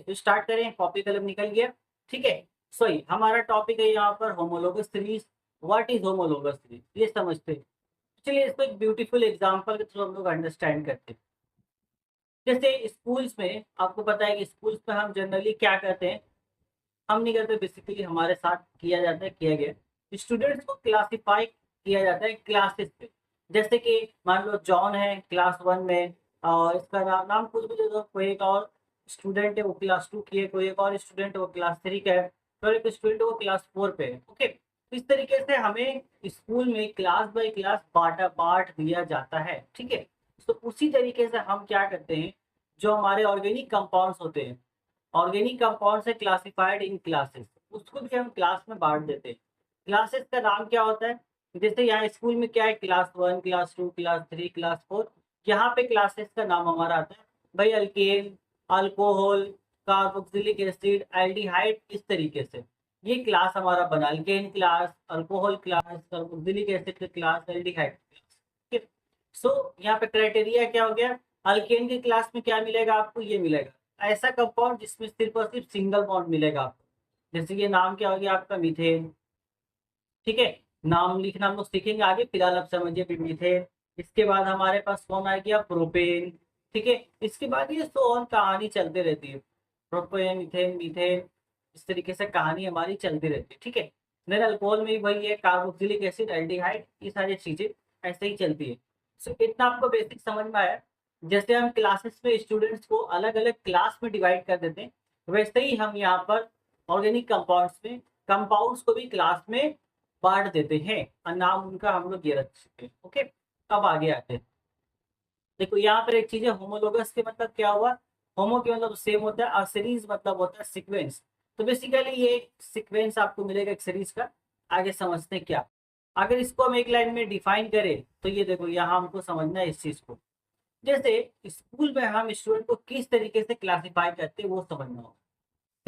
तो स्टार्ट करें, कॉपी कलम निकल गया। ठीक है, सही हमारा टॉपिक है यहाँ पर homologous series. What is homologous series, ये समझते हैं। चलिए इसको एक ब्यूटीफुल एग्जांपल के थ्रू हम लोग अंडरस्टैंड करते हैं। जैसे स्कूल्स में आपको पता है कि स्कूल्स में हम जनरली क्या करते हैं, हम नहीं करते, बेसिकली हमारे साथ किया जाता है, किया गया। स्टूडेंट्स को क्लासिफाई किया जाता है क्लासेस पे। जैसे कि मान लो जॉन है क्लास 1 में, और इसका नाम नाम कुछ भी दे दो, कोई एक और स्टूडेंट है वो क्लास 2 की है, कोई एक और स्टूडेंट है वो क्लास 3 का है, और एक स्टूडेंट है वो क्लास 4 पे है। ओके, इस तरीके से हमें स्कूल में क्लास बाय क्लास बांट दिया जाता है। ठीक है, तो उसी तरीके से हम क्या करते हैं, जो हमारे ऑर्गेनिक कंपाउंड्स होते हैं, ऑर्गेनिक कंपाउंड से क्लासिफाइड इन क्लासेस, उसको भी हम क्लास में बांट देते हैं। क्लासेस का नाम क्या होता है, जैसे यहाँ स्कूल में क्या है, क्लास 1, क्लास 2, क्लास 3, क्लास 4। यहाँ पे क्लासेस का नाम हमारा आता है भाई alkane, alcohol, carboxylic acid, aldehyde, इस तरीके से ये क्लास हमारा बना, alkane class, alcohol class, carboxylic acid class, aldehyde class. So यहाँ पे क्राइटेरिया क्या हो गया, अल्केन की क्लास में क्या मिलेगा आपको, ये मिलेगा ऐसा कंपाउंड जिसमें सिर्फ और सिर्फ सिंगल बॉन्ड मिलेगा आपको। जैसे कि नाम क्या हो गया आपका, मीथेन। ठीक है, नाम लिखना हम लोग सीखेंगे आगे, फिलहाल आप समझिए कि मीथेन। इसके बाद हमारे पास कौन आ गया, प्रोपेन। ठीक है, इसके बाद ये सो ऑन कहानी चलती रहती है, प्रोपेन, मीथेन, मीथेन, इस तरीके से कहानी हमारी चलती रहती है। ठीक है, देन अल्कोहल में भी वही है, कार्बोक्सिलिक एसिड, एल्डिहाइड, ये सारी चीजें ऐसे ही चलती है। सो इतना आपको बेसिक समझ में आया। जैसे हम क्लासेस में स्टूडेंट्स को अलग अलग क्लास में डिवाइड कर देते हैं, वैसे ही हम यहाँ पर ऑर्गेनिक कंपाउंड्स में कंपाउंड्स को भी क्लास में बांट देते हैं, और नाम उनका हम लोग ये रख सकते हैं। ओके, अब आगे आते हैं। देखो यहाँ पर एक चीज है, होमोलोगस के मतलब क्या हुआ, होमो के मतलब सेम होता है, और सीरीज मतलब होता है सीक्वेंस। तो बेसिकली ये एक सीक्वेंस आपको मिलेगा एक सीरीज का। आगे समझते हैं क्या, अगर इसको हम एक लाइन में डिफाइन करें तो ये देखो यहाँ हमको समझना है इस चीज को। जैसे स्कूल में हम स्टूडेंट को किस तरीके से क्लासिफाई करते हैं वो समझना होगा।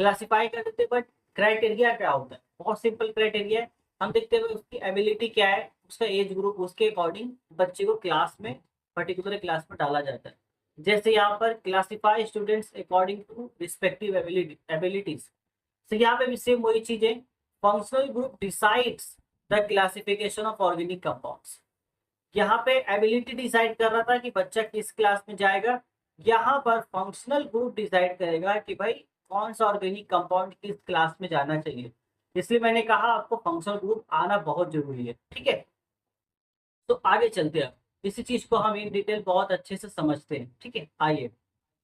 क्लासिफाई कर देते, बट क्राइटेरिया क्या होता है, बहुत सिंपल क्राइटेरिया है। हम देखते हैं उसकी एबिलिटी क्या है, उसका एज ग्रुप, उसके अकॉर्डिंग बच्चे को क्लास में, पर्टिकुलर क्लास में डाला जाता है। जैसे यहाँ पर classify students according to respective abilities, तो यहाँ पे भी सेम वही चीज है। Functional group decides the classification of organic compounds. यहाँ पे एबिलिटी डिसाइड कर रहा था कि बच्चा किस क्लास में जाएगा, यहाँ पर फंक्शनल ग्रुप डिसाइड करेगा कि भाई कौन सा ऑर्गेनिक कंपाउंड किस क्लास में जाना चाहिए। इसलिए मैंने कहा आपको फंक्शनल ग्रुप आना बहुत जरूरी है। ठीक है, तो आगे चलते हैं, इसी चीज को हम इन डिटेल बहुत अच्छे से समझते हैं। ठीक है, आइए,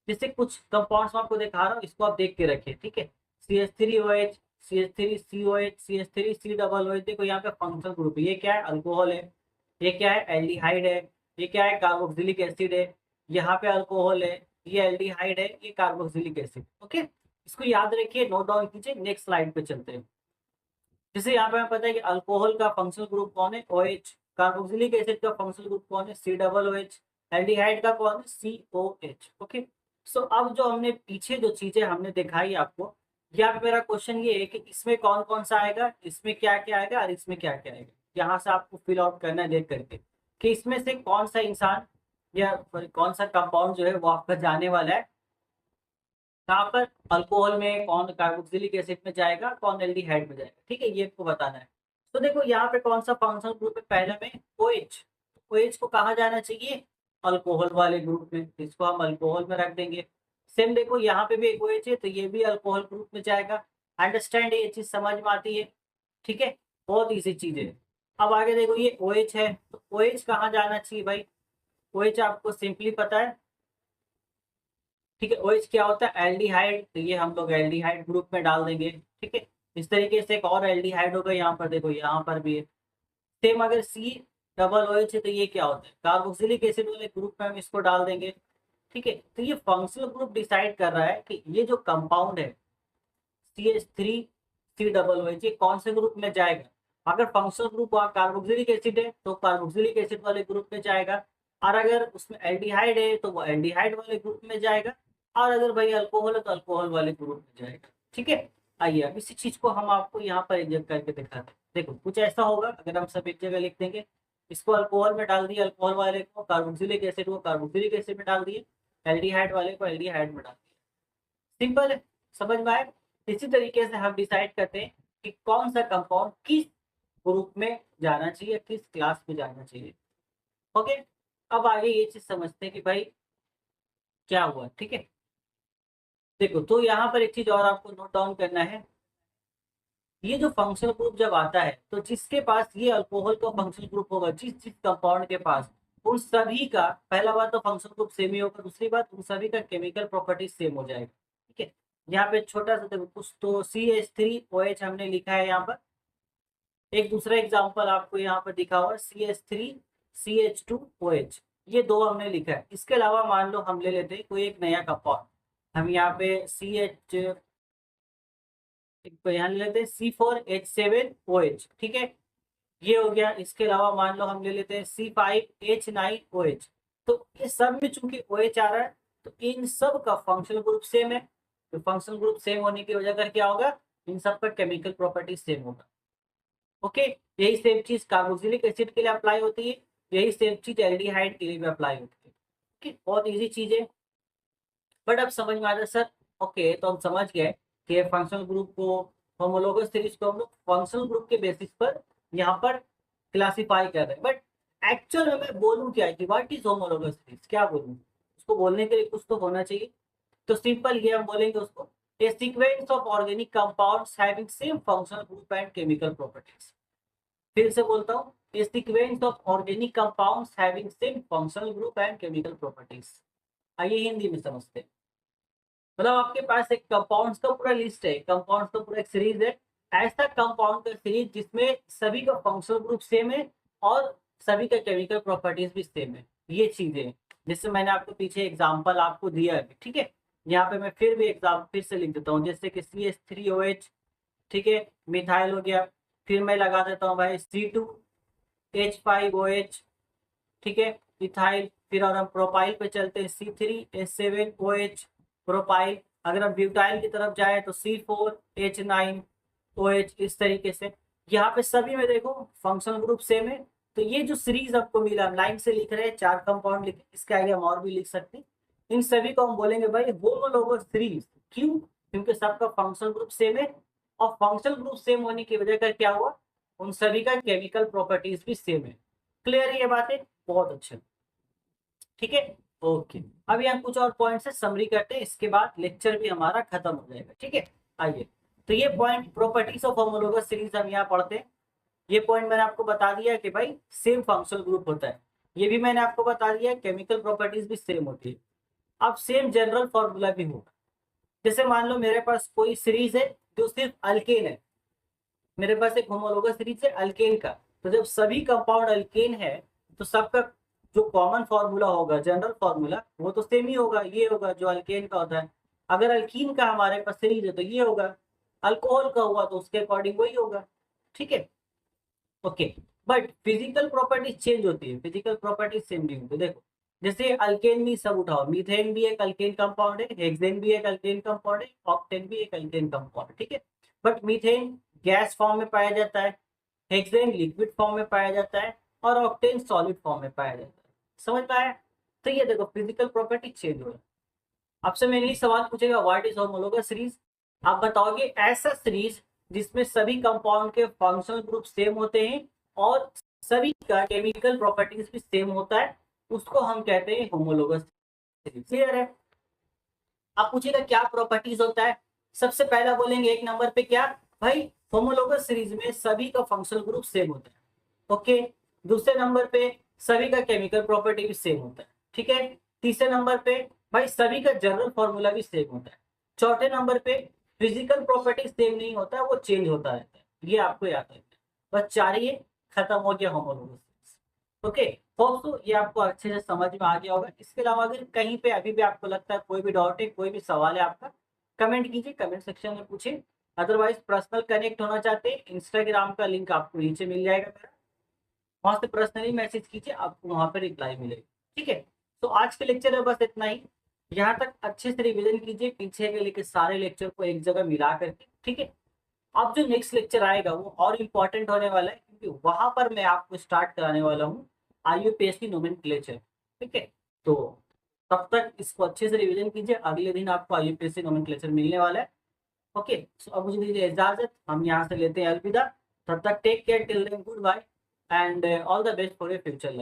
जैसे कुछ कंपाउंड्स मैं आपको दिखा रहा हूँ, इसको आप देख के रखिए। ठीक है, CH3OH, CH3COH, CH3C OH, देखो यहाँ पे फंक्शनल ग्रुप है, ये क्या है, अल्कोहल है, ये क्या है, एल्डिहाइड है, ये क्या है, कार्बोक्सिलिक एसिड है, यहाँ पे अल्कोहल है, ये एल्डिहाइड है, ये कार्बोक्सिलिक एसिड। ओके, इसको याद रखिए, नोट डाउन कीजिए, नेक्स्ट स्लाइड पे चलते हैं। जैसे यहाँ पे हमें पता है कि अल्कोहल का फंक्शनल ग्रुप कौन है, OH, कार्बोक्सिलिक एसिड का फंक्शनल ग्रुप कौन है, COOH, एल्डिहाइड का कौन है, COH। ओके, सो अब जो हमने पीछे जो चीजें हमने दिखाई आपको, यहाँ पे मेरा क्वेश्चन ये है कि इसमें कौन कौन सा आएगा, इसमें क्या क्या आएगा, और इसमें क्या क्या आएगा। यहाँ से आपको फिल आउट करना है देख करके कि इसमें से कौन सा इंसान या कौन सा कंपाउंड जो है वो आपका जाने वाला है कहाँ पर, अल्कोहल में, कौन कार्बोक्सिलिक एसिड में जाएगा, कौन एल्डिहाइड में जाएगा। ठीक है, ये आपको बताना है। तो देखो यहाँ पे कौन सा फंक्शनल ग्रुप है, पहले में OH। OH को कहाँ जाना चाहिए, अल्कोहल वाले ग्रुप में, इसको हम अल्कोहल में रख देंगे। सेम देखो यहाँ पे भी एक OH है, तो ये भी अल्कोहल ग्रुप में जाएगा। अंडरस्टैंड, ये चीज समझ में आती है। ठीक है, बहुत ईजी चीज है। अब आगे देखो, ये OH है, तो OH कहाँ जाना चाहिए भाई, OH आपको सिंपली पता है। ठीक है, OH क्या होता है, एल्डिहाइड, तो ये हम लोग एल्डिहाइड ग्रुप में डाल देंगे। ठीक है, इस तरीके से एक और एल्डिहाइड होगा, यहाँ पर देखो, यहाँ पर भी है सेम। अगर COOH है तो ये क्या होता है, कार्बोक्सिलिक एसिड वाले ग्रुप में हम इसको डाल देंगे। ठीक है, तो ये फंक्शनल ग्रुप डिसाइड कर रहा है कि ये जो कंपाउंड है CH3COOH ये कौन से ग्रुप में जाएगा। अगर फंक्शनल ग्रुप कार्बोक्सिलिक एसिड है तो कार्बोक्सिलिक एसिड वाले ग्रुप में जाएगा, और अगर उसमें एल्डिहाइड है तो वो एल्डिहाइड वाले ग्रुप में जाएगा, और अगर भाई अल्कोहल है तो अल्कोहल वाले ग्रुप में जाएगा। ठीक है, आइए अब इसी चीज को हम आपको यहाँ पर एक जगह करके दिखाते हैं। देखो कुछ ऐसा होगा, अगर हम सब एक जगह लिख देंगे, इसको अल्कोहल में डाल दिए, अल्कोहल वाले को, कार्बोक्सिलिक एसिड को कार्बोक्सिलिक एसिड में डाल दिए, एल्डिहाइड वाले को एल्डिहाइड में डाल दिया। सिंपल है, समझ में आए? इसी तरीके से हम डिसाइड करते हैं कि कौन सा कंपाउंड किस ग्रुप में जाना चाहिए, किस क्लास में जाना चाहिए। ओके, अब आगे ये चीज समझते हैं कि भाई क्या हुआ। ठीक है, देखो तो यहाँ पर एक चीज और आपको नोट डाउन करना है। ये जो फंक्शनल ग्रुप जब आता है तो जिसके पास ये अल्कोहल का फंक्शनल ग्रुप होगा, जिस जिस कंपाउंड के पास, उन सभी का पहला बात तो फंक्शनल ग्रुप सेम ही होगा, दूसरी बात उन सभी का केमिकल प्रॉपर्टी सेम हो जाएगा। ठीक है, यहाँ पे छोटा सा देखो कुछ तो CH3OH हमने लिखा है यहाँ पर। एक दूसरा एग्जाम्पल आपको यहाँ पर दिखा हुआ है CH3CH2OH, ये दो हमने लिखा है। इसके अलावा मान लो हम ले लेते हैं कोई एक नया कंपाउंड, हम यहाँ पे यहाँ ले लेते हैं C4H7OH। ठीक है, ये हो गया। इसके अलावा मान लो हम ले लेते हैं C5H9OH। तो ये सब में चूंकि OH आ रहा है तो इन सब का फंक्शनल ग्रुप सेम है। तो फंक्शनल ग्रुप सेम होने की वजह कर क्या होगा, इन सब का केमिकल प्रॉपर्टी सेम होगा। ओके, यही सेम चीज कार्बोक्सिलिक एसिड के लिए अप्लाई होती है, यही सेम चीज एल्डिहाइड के लिए भी अप्लाई होती है। ठीक, बहुत इजी चीज है। बट अब समझ में आ जाए सर, ओके तो हम समझ गए कि फंक्शनल ग्रुप को, होमोलोगस सीरीज को हम लोग फंक्शनल ग्रुप के बेसिस पर यहाँ पर क्लासिफाई कर रहे हैं। बट एक्चुअल में मैं बोलूँ क्या है कि व्हाट इज होमोलोगस सीरीज, क्या बोलूँ उसको, बोलने के लिए कुछ तो होना चाहिए। तो सिंपल ये हम बोलेंगे उसको, a sequence of organic compounds having same functional group and chemical properties. फिर से बोलता हूँ, a sequence of organic compounds having same functional group and chemical properties. आइए हिंदी में समझते हैं। मतलब आपके पास एक कंपाउंड्स का पूरा लिस्ट है, कंपाउंड्स का पूरा एक सीरीज है, ऐसा कंपाउंड का सीरीज जिसमें सभी का फंक्शनल ग्रुप सेम है और सभी का केमिकल प्रॉपर्टीज भी सेम है। ये चीजें हैं जिससे मैंने आपको पीछे एग्जांपल आपको दिया है। ठीक है, यहाँ पे मैं फिर भी एग्जाम्पल फिर से लिख देता हूँ, जैसे कि CH3OH। ठीक है, मिथाइल हो गया। फिर मैं लगा देता हूँ भाई C2H5OH। ठीक है, इथाइल। फिर और हम प्रोपाइल पे चलते हैं, C3H7OH प्रोपाइल। अगर हम ब्यूटाइल की तरफ जाए तो C4H9OH। इस तरीके से यहाँ पे सभी में देखो फंक्शनल ग्रुप सेम है। तो ये जो सीरीज आपको मिला, हम लाइन से लिख रहे हैं, 4 कंपाउंड लिखे, इसके आगे हम और भी लिख सकते हैं। इन सभी को हम बोलेंगे भाई होमोलोगस सीरीज। क्यों? क्योंकि सबका फंक्शनल ग्रुप सेम है और फंक्शनल ग्रुप सेम होने की वजह का क्या हुआ, उन सभी का केमिकल प्रॉपर्टीज भी सेम है। क्लियर है ये बातें? बहुत अच्छे। ठीक है, ओके। अब यहाँ कुछ और पॉइंट से समरी करते हैं, इसके बाद लेक्चर भी हमारा खत्म हो जाएगा। ठीक है, आइए। तो ये point properties of homologous series हम यहाँ पढ़ते हैं। ये पॉइंट मैंने आपको बता दिया कि भाई सेम फंक्शनल ग्रुप होता है, ये भी मैंने आपको बता दिया केमिकल प्रॉपर्टीज भी सेम होती है। अब सेम जनरल फॉर्मूला भी होगा। जैसे मान लो मेरे पास कोई सीरीज है जो सिर्फ अल्केन है, मेरे पास एक होमोलोगस सीरीज है अल्केन का। तो जब सभी कंपाउंड अल्केन है तो सबका जो कॉमन फार्मूला होगा, जनरल फार्मूला, वो तो सेम ही होगा, ये होगा जो अल्केन का होता है। अगर अल्कीन का हमारे पास सीरीज है तो ये होगा, अल्कोहल का हुआ तो उसके अकॉर्डिंग वही होगा। ठीक है, okay. But physical property change होती है, फिजिकल प्रॉपर्टी सेम नहीं होती। देखो जैसे अल्केन भी सब उठाओ, मीथेन भी एक अल्केन कंपाउंड है, हेक्सेन भी एक अल्केन कंपाउंड है, ऑक्टेन भी एक अल्केन कंपाउंड है। ठीक है, बट मीथेन गैस फॉर्म में पाया जाता है, हेक्सेन लिक्विड फॉर्म में पाया जाता है और ऑक्टेन सॉलिड फॉर्म में पाया जाता है। समझ में आया? तो ये देखो फिजिकल प्रॉपर्टी चेंज हो रहा है। आपसे मेनली सवाल पूछेगा व्हाट इज होमोलोगस सीरीज। आप बताओगे ऐसा सीरीज जिसमें सभी कंपाउंड के फंक्शनल ग्रुप सेम होते हैं और सभी का केमिकल प्रॉपर्टीज भी सेम होता है, उसको हम कहते हैं होमोलोगस सीरीज। क्लियर है? आप पूछेगा क्या प्रॉपर्टीज होता है, सबसे पहला बोलेंगे एक नंबर पे क्या भाई, होमोलोगस सीरीज में सभी का फंक्शनल ग्रुप सेम होता है। ओके, दूसरे नंबर पे सभी का केमिकल प्रॉपर्टी भी सेम होता है। ठीक है, तीसरे नंबर पे भाई सभी का जनरल फॉर्मूला भी सेम होता है। चौथे नंबर पे फिजिकल प्रॉपर्टी सेम नहीं होता है, वो चेंज होता रहता है। ये आपको याद रखना है। बस चार, ये खत्म हो गया होमोलोगस। ओके, होप सो ये आपको अच्छे से समझ में आ गया होगा। इसके अलावा अगर कहीं पे अभी भी आपको लगता है कोई भी डाउट है, कोई भी सवाल है आपका, कमेंट कीजिए, कमेंट सेक्शन में पूछिए। अदरवाइज पर्सनल कनेक्ट होना चाहते हैं, इंस्टाग्राम का लिंक आपको नीचे मिल जाएगा मेरा, वहां से पर्सनली मैसेज कीजिए, आपको वहां पर रिप्लाई मिलेगा। ठीक है, तो आज के लेक्चर में बस इतना ही। यहाँ तक अच्छे से रिविजन कीजिए पीछे के लेके सारे लेक्चर को एक जगह मिला करके। ठीक है, अब जो नेक्स्ट लेक्चर आएगा वो और इम्पोर्टेंट होने वाला है, क्योंकि वहां पर मैं आपको स्टार्ट कराने वाला हूँ IUPAC नोमेनक्लेचर। ठीक है, तो तब तक इसको अच्छे से रिवीजन कीजिए, अगले दिन आपको IUPAC नोमेनक्लेचर मिलने वाला है। ओके, सो अब मुझे दीजिए इजाजत, हम यहाँ से लेते हैं अलविदा। तब तक take care, till then good bye and all the best for your future.